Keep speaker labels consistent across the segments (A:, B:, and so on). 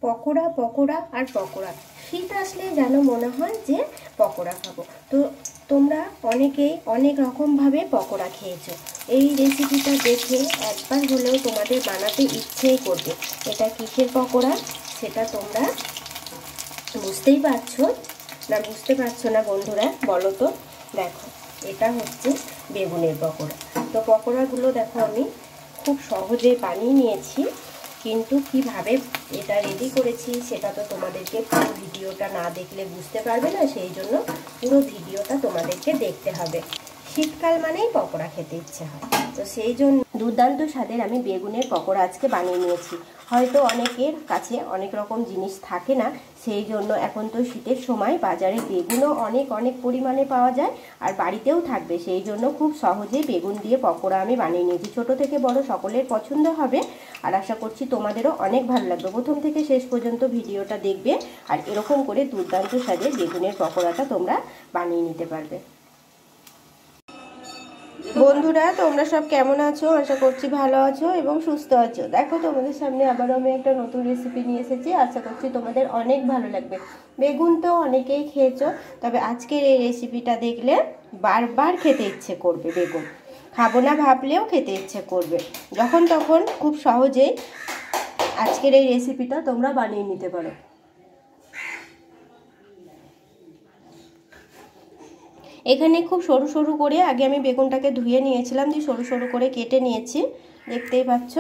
A: পকোড়া পকোড়া আর পকোড়া। শীত আসলে যেন মনে হয় যে পকোড়া খাবো। তো তোমরা অনেকেই অনেক রকমভাবে পকোড়া খেয়েছো। এই রেসিপিটা দেখে একবার হলেও তোমাদের বানাতে ইচ্ছেই করবে। এটা কিসের পকোড়া সেটা তোমরা বুঝতেই পারছো না? বুঝতে পারছো না বন্ধুরা? বলো তো। দেখো, এটা হচ্ছে বেগুনের পকোড়া। তো পকোড়াগুলো দেখো আমি খুব সহজে বানিয়ে নিয়েছি, কিন্তু কিভাবে এটা রেডি করেছি সেটা তো তোমাদেরকে পুরো ভিডিওটা না দেখলে বুঝতে পারবে না। সেই জন্য পুরো ভিডিওটা তোমাদেরকে দেখতে হবে। শীতকাল মানেই পকোড়া খেতে ইচ্ছে হয়, তো সেই জন্য দুর্দান্ত স্বাদের আমি বেগুনের পকোড়া আজকে বানিয়ে নিয়েছি। হয়তো অনেকের কাছে অনেক রকম জিনিস থাকে না, সেই জন্য এখন তো শীতের সময় বাজারে বেগুনও অনেক অনেক পরিমাণে পাওয়া যায়, আর বাড়িতেও থাকবে। সেই জন্য খুব সহজেই বেগুন দিয়ে পকোড়া আমি বানিয়ে নিয়েছি। ছোট থেকে বড় সকলের পছন্দ হবে, আর আশা করছি তোমাদেরও অনেক ভালো লাগবে। প্রথম থেকে শেষ পর্যন্ত ভিডিওটা দেখবে, আর এরকম করে দুর্দান্ত স্বাদের বেগুনের পকোড়াটা তোমরা বানিয়ে নিতে পারবে। বন্ধুরা, তোমরা সব কেমন আছো? আশা করছি ভালো আছো এবং সুস্থ আছো। দেখো, তোমাদের সামনে আবারও আমি একটা নতুন রেসিপি নিয়ে এসেছি। আশা করছি তোমাদের অনেক ভালো লাগবে। বেগুন তো অনেকেই খেয়েছো, তবে আজকের এই রেসিপিটা দেখলে বারবার খেতে ইচ্ছে করবে। বেগুন খাবো না ভাবলেও খেতে ইচ্ছে করবে। যখন তখন খুব সহজেই আজকের এই রেসিপিটা তোমরা বানিয়ে নিতে পারো। এখানে খুব সরু সরু করে আগে আমি বেগুনটাকে ধুয়ে নিয়েছিলাম, দিয়ে সরু সরু করে কেটে নিয়েছি, দেখতেই পাচ্ছ।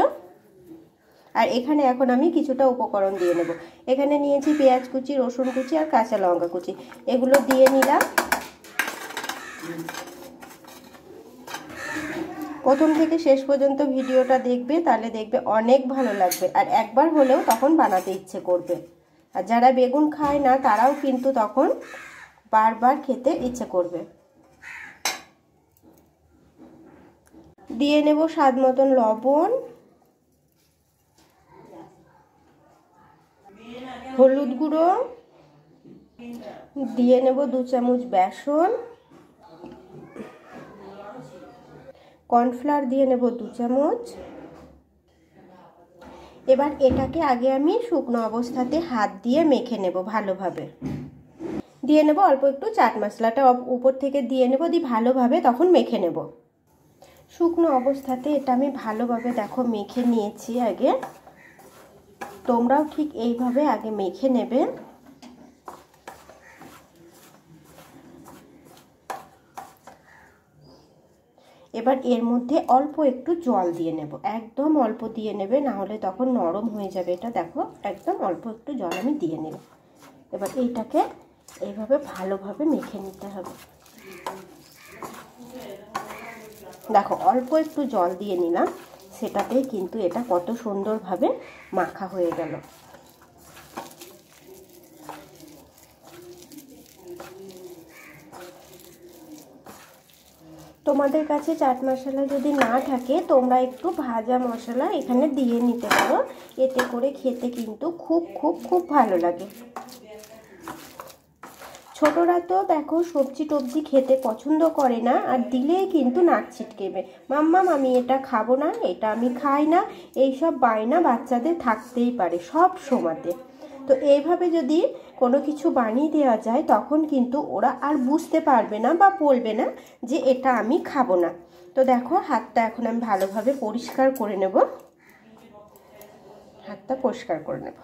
A: আর এখানে এখন আমি কিছুটা উপকরণ দিয়ে নেব। এখানে নিয়েছি পেঁয়াজ কুচি, রসুন কুচি আর কাঁচা লঙ্কা কুচি, এগুলো দিয়ে নিলাম। প্রথম থেকে শেষ পর্যন্ত ভিডিওটা দেখবে, তাহলে দেখবে অনেক ভালো লাগবে, আর একবার হলেও তখন বানাতে ইচ্ছে করবে। আর যারা বেগুন খায় না তারাও কিন্তু তখন বারবার খেতে ইচ্ছে করবে। দিয়ে নেব স্বাদ মতন লবণ, হলুদ গুঁড়ো, দিয়ে নেব 2 চামচ বেসন, কর্নফ্লাওয়ার দিয়ে নেব 2 চামচ। এবার এটাকে আগে আমি শুকনো অবস্থাতে হাত দিয়ে মেখে নেব ভালোভাবে। দিয়ে নেব অল্প একটু চাট মশলাটা উপর থেকে দিয়ে নেব, দিয়ে ভালোভাবে তখন মেখে নেব। শুকনো অবস্থাতে এটা আমি ভালোভাবে দেখো মেখে নিয়েছি আগে। তোমরাও ঠিক এইভাবে আগে মেখে নেবে। এবার এর মধ্যে অল্প একটু জল দিয়ে নেব, একদম অল্প দিয়ে নেবে, না হলে তখন নরম হয়ে যাবে। এটা দেখো একদম অল্প একটু জল আমি দিয়ে নেব। এবার এইটাকে এইভাবে ভালোভাবে মেখে নিতে হবে। দেখো অল্প একটু জল দিয়ে নিলাম, সেটাতেই কিন্তু এটা কত সুন্দরভাবে মাখা হয়ে গেল। তোমাদের কাছে চাট মশলা যদি না থাকে, তোমরা একটু ভাজা মশলা এখানে দিয়ে নিতে পারো। এতে করে খেতে কিন্তু খুব খুব খুব ভালো লাগে। ছোটরা তো দেখো সবজি টবজি খেতে পছন্দ করে না, আর দিলেই কিন্তু নাক ছিটকেবে, মাম্মা আমি এটা খাবো না, এটা আমি খাই না, এইসব বায়না বাচ্চাদের থাকতেই পারে সব সময়তে। তো এইভাবে যদি কোনো কিছু বানিয়ে দেওয়া যায়, তখন কিন্তু ওরা আর বুঝতে পারবে না বা বলবে না যে এটা আমি খাবো না। তো দেখো হাতটা এখন আমি ভালোভাবে পরিষ্কার করে নেব। হাতটা পরিষ্কার করে নেব।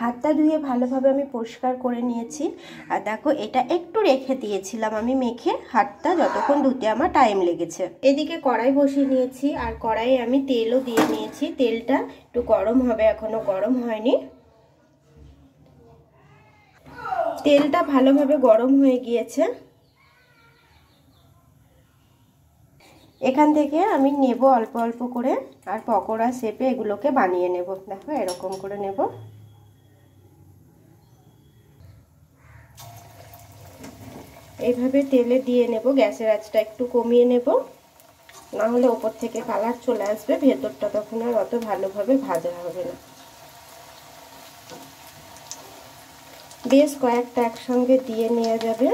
A: হাতটা ধুয়ে ভালোভাবে আমি পরিষ্কার করে নিয়েছি। আর দেখো এটা একটু রেখে দিয়েছিলাম আমি মেখে, হাতটা যতক্ষণ ধুতে আমার টাইম লেগেছে। এদিকে কড়াই বসিয়ে নিয়েছি, আর কড়াইয়ে আমি তেলও দিয়ে নিয়েছি। তেলটা একটু গরম হবে, এখনো গরম হয়নি। তেলটা ভালোভাবে গরম হয়ে গিয়েছে। এখান থেকে আমি নেব অল্প অল্প করে, আর পকোড়া শেপে এগুলোকে বানিয়ে নেব। দেখো এরকম করে নেব। এইভাবে তেলে দিয়ে নেব, গ্যাসের আঁচটা একটু কমিয়ে নেব, না হলে ওপর থেকে কালার চলে আসবে, ভেতরটা তখন আর অত ভালোভাবে ভাজা হবে না। বেশ কয়েকটা একসঙ্গে দিয়ে নেওয়া যাবে।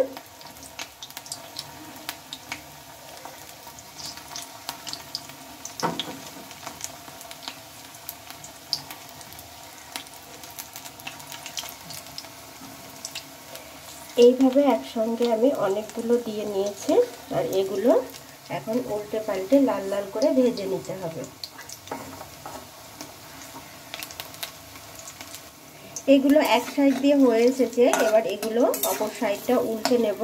A: এইভাবে একসঙ্গে আমি অনেকগুলো দিয়ে নিয়েছি, আর এগুলো এখন উল্টে পাল্টে লাল লাল করে ভেজে নিতে হবে। এগুলো এক সাইড দিয়ে হয়ে এসেছে, এবার এগুলো অপর সাইডটা উল্টে নেব।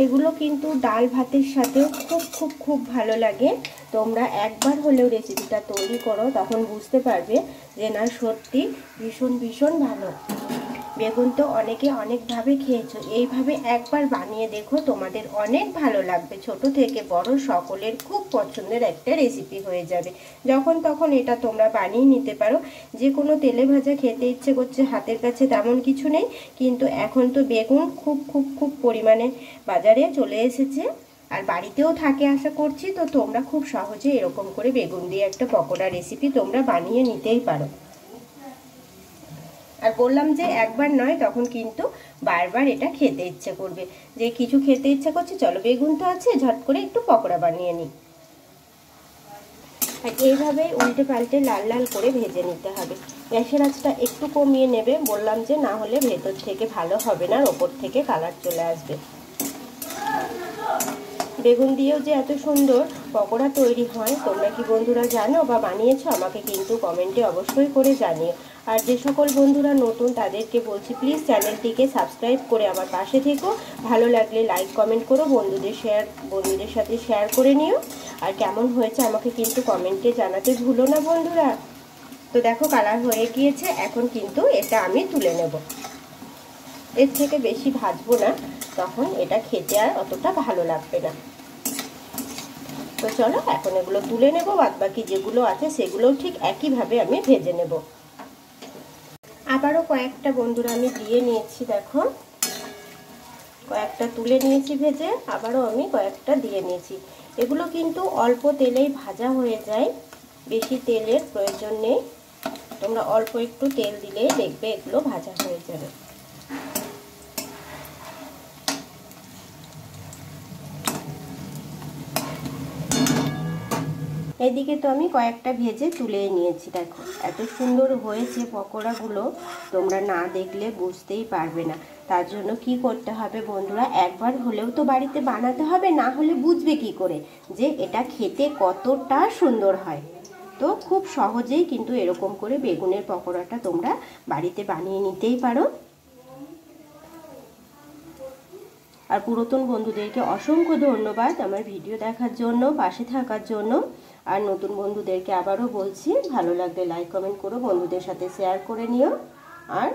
A: এগুলো কিন্তু ডাল ভাতের সাথেও খুব ভালো লাগে। তোমরা একবার হলেও রেসিপিটা তৈরি করো, তখন বুঝতে পারবে যে না সত্যি ভীষণ ভালো। বেগুন তো অনেকে অনেকভাবে খেয়েছো, এইভাবে একবার বানিয়ে দেখো, তোমাদের অনেক ভালো লাগবে। ছোট থেকে বড় সকলের খুব পছন্দের একটা রেসিপি হয়ে যাবে। যখন তখন এটা তোমরা বানিয়ে নিতে পারো। যে কোনো তেলে ভাজা খেতে ইচ্ছে করছে, হাতের কাছে তেমন কিছু নেই, কিন্তু এখন তো বেগুন খুব পরিমাণে বাজারে চলে এসেছে, আর বাড়িতেও থাকে আশা করছি। তো তোমরা খুব সহজে এরকম করে বেগুন দিয়ে একটা পকোড়া রেসিপি তোমরা বানিয়ে নিতেই পারো। আর বললাম যে একবার নয়, তখন কিন্তু বারবার এটা খেতে ইচ্ছে করবে। যে কিছু খেতে ইচ্ছে করছে, চলো বেগুন তো আছে, ঝট করে একটু পকোড়া বানিয়ে নিই। আর এইভাবে উল্টে পাল্টে লাল লাল করে ভেজে নিতে হবে। গ্যাসের আঁচটা একটু কমিয়ে নেবে, বললাম যে না হলে ভেতর থেকে ভালো হবে না, ওপর থেকে কালার চলে আসবে। বেগুন দিয়েও যে এত সুন্দর পকোড়া তৈরি হয়, তোমরা কি বন্ধুরা জানো বা বানিয়েছো? আমাকে কিন্তু কমেন্টে অবশ্যই করে জানিও। আর যে সকল বন্ধুরা নতুন, তাদেরকে বলছি প্লিজ চ্যানেলটিকে সাবস্ক্রাইব করে আমার পাশে থেকো। ভালো লাগলে লাইক কমেন্ট করো, বন্ধুদের সাথে শেয়ার করে নিও। আর কেমন হয়েছে আমাকে কিন্তু কমেন্টে জানাতে ভুলো না বন্ধুরা। তো দেখো কালার হয়ে গিয়েছে, এখন কিন্তু এটা আমি তুলে নেব। এর থেকে বেশি ভাজবো না, তখন এটা খেতে আর অতটা ভালো লাগবে না। তো চলো এখন এগুলো তুলে নেব, বাদ বাকি যেগুলো আছে সেগুলোও ঠিক একইভাবে আমি ভেজে নেব। আবারও কয়েকটা বন্ধুরা আমি দিয়ে নিয়েছি, দেখো কয়েকটা তুলে নিয়েছি ভেজে, আবারও আমি কয়েকটা দিয়ে নিয়েছি। এগুলো কিন্তু অল্প তেলেই ভাজা হয়ে যায়, বেশি তেলের প্রয়োজন নেই। তোমরা অল্প একটু তেল দিলেই দেখবে এগুলো ভাজা হয়ে যাবে। এদিকে তো আমি কয়েকটা ভেজে তুলে নিয়েছি। দেখো এত সুন্দর হয়েছে পকোড়াগুলো, তোমরা না দেখলে বুঝতেই পারবে না। তার জন্য কি করতে হবে বন্ধুরা, একবার হলেও তো বাড়িতে বানাতে হবে, না হলে বুঝবে কি করে যে এটা খেতে কতটা সুন্দর হয়। তো খুব সহজেই কিন্তু এরকম করে বেগুনের পকোড়াটা তোমরা বাড়িতে বানিয়ে নিতেই পারো। আর পুরাতন বন্ধুদেরকে অসংখ্য ধন্যবাদ আমার ভিডিও দেখার জন্য, পাশে থাকার জন্য। আর নতুন বন্ধুদেরকে আবারও বলছি, ভালো লাগলে লাইক কমেন্ট করো, বন্ধুদের সাথে শেয়ার করে নিও। আর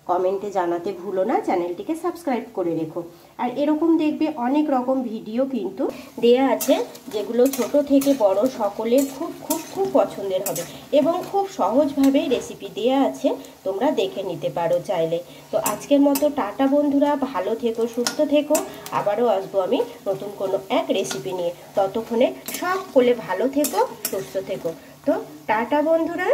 A: কমেন্টে জানাতে ভুলো না, চ্যানেলটিকে সাবস্ক্রাইব করে রেখো। আর এরকম দেখবে অনেক রকম ভিডিও কিন্তু দেয়া আছে, যেগুলো ছোট থেকে বড় সকলের খুব পছন্দের হবে, এবং খুব সহজভাবেই রেসিপি দেয়া আছে, তোমরা দেখে নিতে পারো চাইলে। তো আজকের মতো টাটা বন্ধুরা, ভালো থেকো, সুস্থ থেকো। আবারও আসবো আমি নতুন কোনো এক রেসিপি নিয়ে। ততক্ষণে সকলে ভালো থেকো, সুস্থ থেকো। তো টাটা বন্ধুরা।